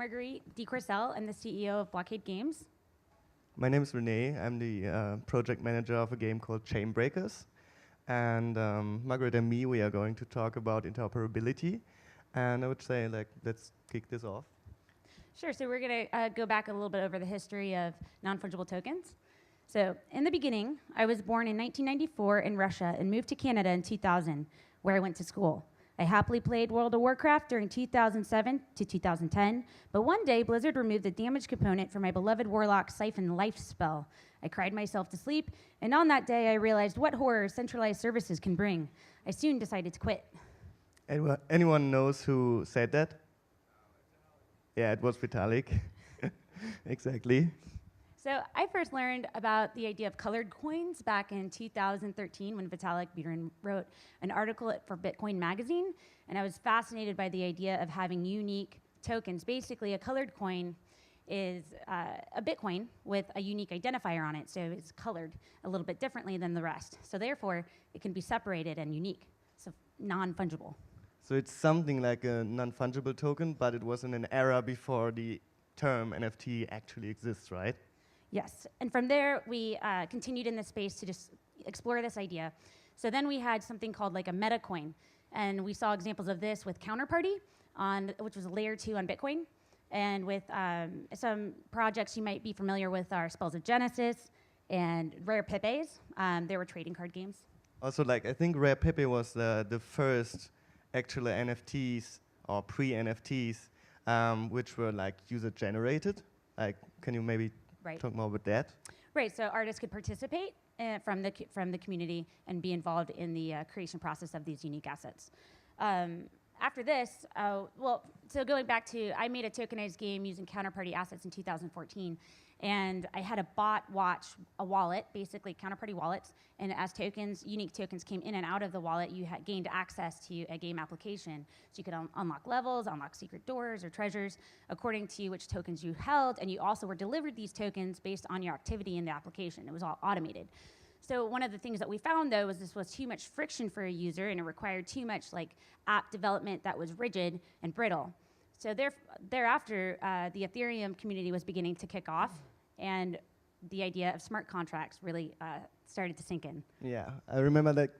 Marguerite deCourcelle. I'm the CEO of Blockade Games. My name is Rene. I'm the project manager of a game called Chainbreakers. And Margaret and me, we are going to talk about interoperability. And I would say, let's kick this off. Sure, so we're going to go back a little bit over the history of non-fungible tokens. So in the beginning, I was born in 1994 in Russia and moved to Canada in 2000, where I went to school. I happily played World of Warcraft during 2007 to 2010, but one day Blizzard removed the damage component from my beloved Warlock Siphon life spell. I cried myself to sleep, and on that day I realized what horror centralized services can bring. I soon decided to quit. Anyone knows who said that? Yeah, it was Vitalik. Exactly. So I first learned about the idea of colored coins back in 2013 when Vitalik Buterin wrote an article for Bitcoin magazine, and I was fascinated by the idea of having unique tokens. Basically, a colored coin is a Bitcoin with a unique identifier on it, so it's colored a little bit differently than the rest. So therefore, it can be separated and unique, so non-fungible. So it's something like a non-fungible token, but it was in an era before the term NFT actually exists, right? Yes, and from there, we continued in this space to just explore this idea. So then we had something called like a meta coin, and we saw examples of this with Counterparty, which was a layer 2 on Bitcoin, and with some projects you might be familiar with are Spells of Genesis and Rare Pepes. They were trading card games. Also, I think Rare Pepe was the first actual NFTs or pre-NFTs, which were user-generated. Can you maybe talk more about that? Right, so artists could participate from the community and be involved in the creation process of these unique assets. After this, so going back to, I made a tokenized game using Counterparty assets in 2014, and I had a bot watch a wallet, basically Counterparty wallets, and as tokens, unique tokens came in and out of the wallet, you gained access to a game application. So you could unlock levels, unlock secret doors or treasures according to which tokens you held, and you also were delivered these tokens based on your activity in the application. It was all automated. So one of the things that we found, though, was this was too much friction for a user, and it required too much app development that was rigid and brittle. So thereafter, the Ethereum community was beginning to kick off, and the idea of smart contracts really started to sink in. Yeah, I remember that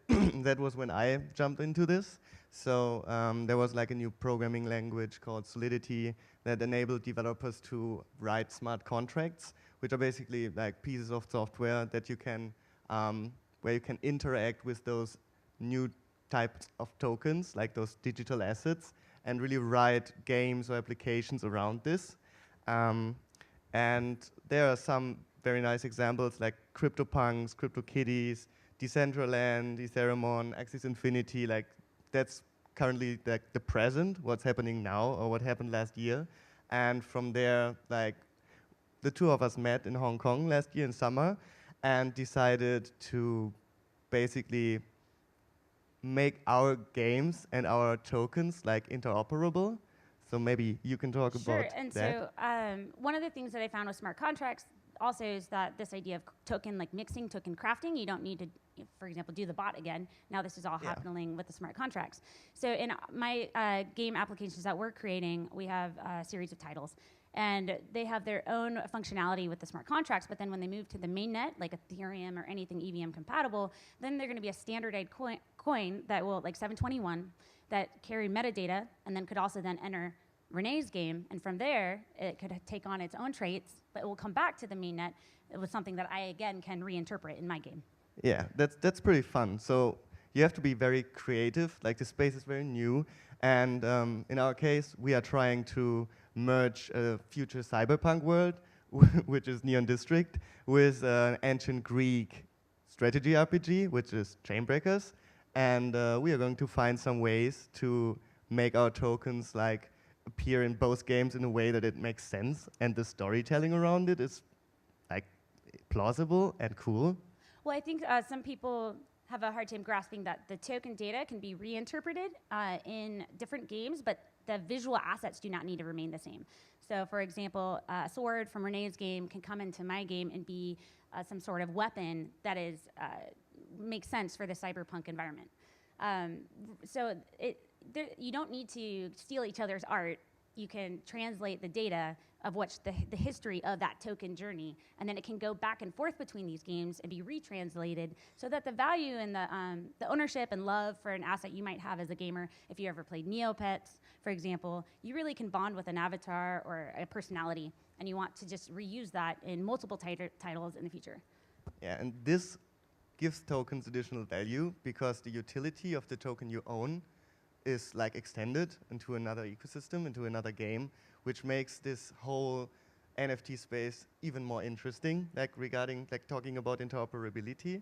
that was when I jumped into this. So there was a new programming language called Solidity that enabled developers to write smart contracts, which are basically pieces of software that you can where you can interact with those new types of tokens, like those digital assets, and really write games or applications around this. And there are some very nice examples like CryptoPunks, CryptoKitties, Decentraland, Ethereum, Axis Infinity. That's currently the present, what's happening now or what happened last year. And from there, the two of us met in Hong Kong last year in summer and decided to basically make our games and our tokens interoperable. So maybe you can talk about that. Sure, and so one of the things that I found with smart contracts also is that this idea of token mixing, token crafting, you don't need to, for example, do the bot again. Now this is all happening with the smart contracts. So in my game applications that we're creating, we have a series of titles. And they have their own functionality with the smart contracts, but then when they move to the mainnet, like Ethereum or anything EVM compatible, then they're going to be a standardized coin that will, 721, that carry metadata, and then could also then enter Rene's game, and from there, it could take on its own traits, but it will come back to the mainnet with something that I, again, can reinterpret in my game. Yeah, that's pretty fun. So you have to be very creative, the space is very new, and in our case, we are trying to merge a future cyberpunk world, which is Neon District, with an ancient Greek strategy RPG, which is Chainbreakers, and we are going to find some ways to make our tokens appear in both games in a way that it makes sense, and the storytelling around it is plausible and cool. Well, I think some people have a hard time grasping that the token data can be reinterpreted in different games, but the visual assets do not need to remain the same. So for example, a sword from Rene's game can come into my game and be some sort of weapon that makes sense for the cyberpunk environment. So you don't need to steal each other's art you can translate the data of what's the history of that token journey, and then it can go back and forth between these games and be retranslated so that the value and the ownership and love for an asset you might have as a gamer, if you ever played Neopets, for example, you really can bond with an avatar or a personality, and you want to just reuse that in multiple titles in the future. Yeah, and this gives tokens additional value because the utility of the token you own is like extended into another ecosystem, into another game, which makes this whole NFT space even more interesting, like regarding, like talking about interoperability.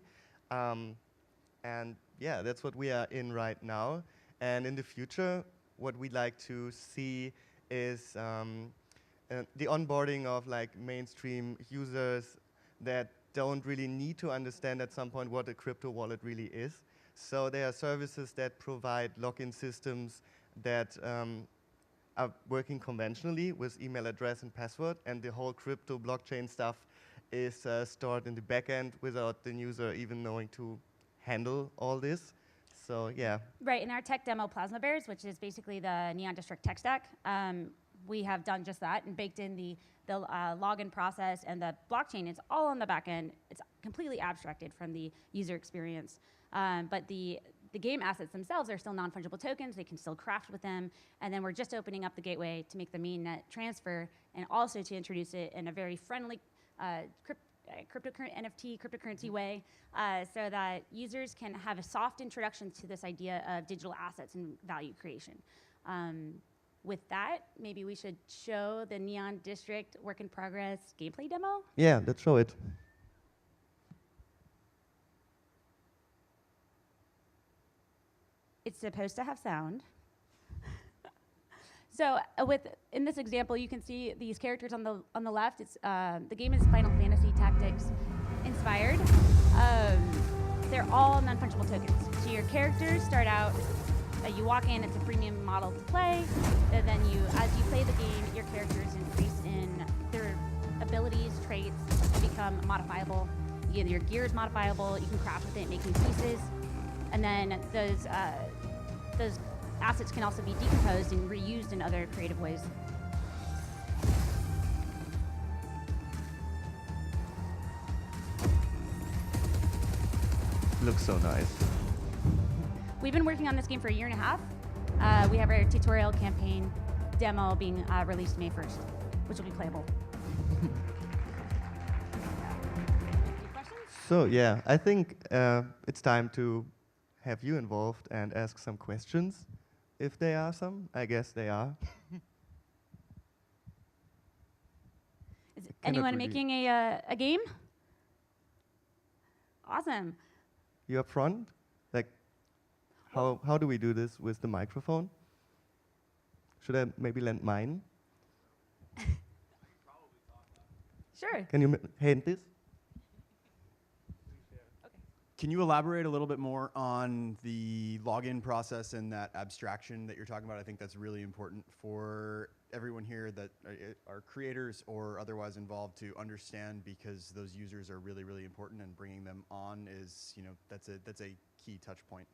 And yeah, that's what we are in right now. And in the future, what we'd like to see is the onboarding of like mainstream users that don't really need to understand at some point what a crypto wallet really is. So there are services that provide login systems that are working conventionally with email address and password, and the whole crypto blockchain stuff is stored in the backend without the user even knowing to handle all this. So yeah. Right, in our tech demo Plasma Bears, which is basically the Neon District tech stack, we have done just that and baked in the login process, and the blockchain is all on the back end. It's completely abstracted from the user experience. But the game assets themselves are still non-fungible tokens. They can still craft with them. And then we're just opening up the gateway to make the mainnet transfer and also to introduce it in a very friendly cryptocurrency way so that users can have a soft introduction to this idea of digital assets and value creation. With that, maybe we should show the Neon District work in progress gameplay demo. Yeah, let's show it. It's supposed to have sound. So in this example, you can see these characters on the left. It's the game is Final Fantasy Tactics inspired. They're all non-fungible tokens. So your characters start out. You walk in, it's a freemium model to play. And then as you play the game, your characters increase in their abilities, traits, and become modifiable. Your gear is modifiable. You can craft with it, make new pieces. And then those assets can also be decomposed and reused in other creative ways. Looks so nice. We've been working on this game for 1.5 years. We have our tutorial campaign demo being released May 1st, which will be playable. Any questions? So yeah, I think it's time to have you involved and ask some questions. If there are some, I guess they are. Is anyone making a game? Awesome. You up front? Like, how do we do this with the microphone? Should I maybe lend mine? Sure. Can you hand this? Can you elaborate a little bit more on the login process and that abstraction that you're talking about? I think that's really important for everyone here that are creators or otherwise involved to understand, because those users are really, really important, and bringing them on is, that's a key touch point.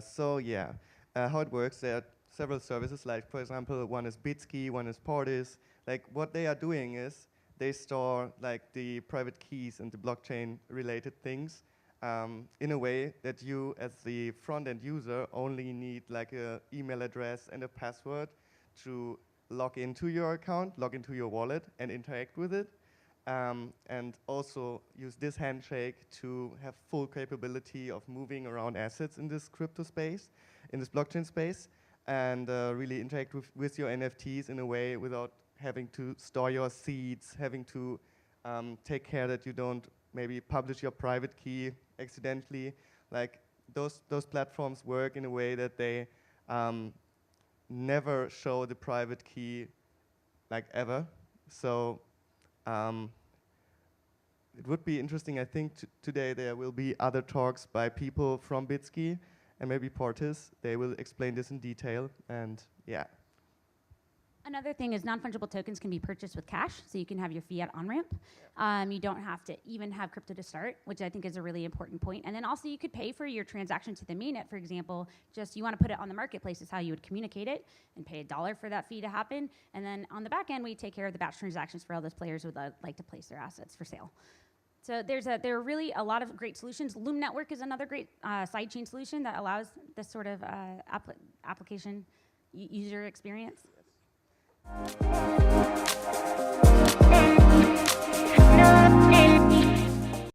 So yeah, how it works, there are several services, like for example, one is Bitsky, one is Portis. Like what they are doing is they store like the private keys and the blockchain related things in a way that you, as the front-end user, only need like an email address and a password to log into your account, log into your wallet, and interact with it. And also use this handshake to have full capability of moving around assets in this crypto space, in this blockchain space, and really interact with your NFTs in a way without having to store your seeds, having to take care that you don't maybe publish your private key accidentally. Like those platforms work in a way that they never show the private key like ever. So it would be interesting. I think today there will be other talks by people from Bitsky and maybe Portis. They will explain this in detail, and yeah. Another thing is non-fungible tokens can be purchased with cash, so you can have your fiat on-ramp. You don't have to even have crypto to start, which I think is a really important point. And then also you could pay for your transaction to the mainnet, for example. Just you want to put it on the marketplace is how you would communicate it and pay $1 for that fee to happen. And then on the back end, we take care of the batch transactions for all those players who would like to place their assets for sale. So there are really a lot of great solutions. Loom Network is another great sidechain solution that allows this sort of application user experience.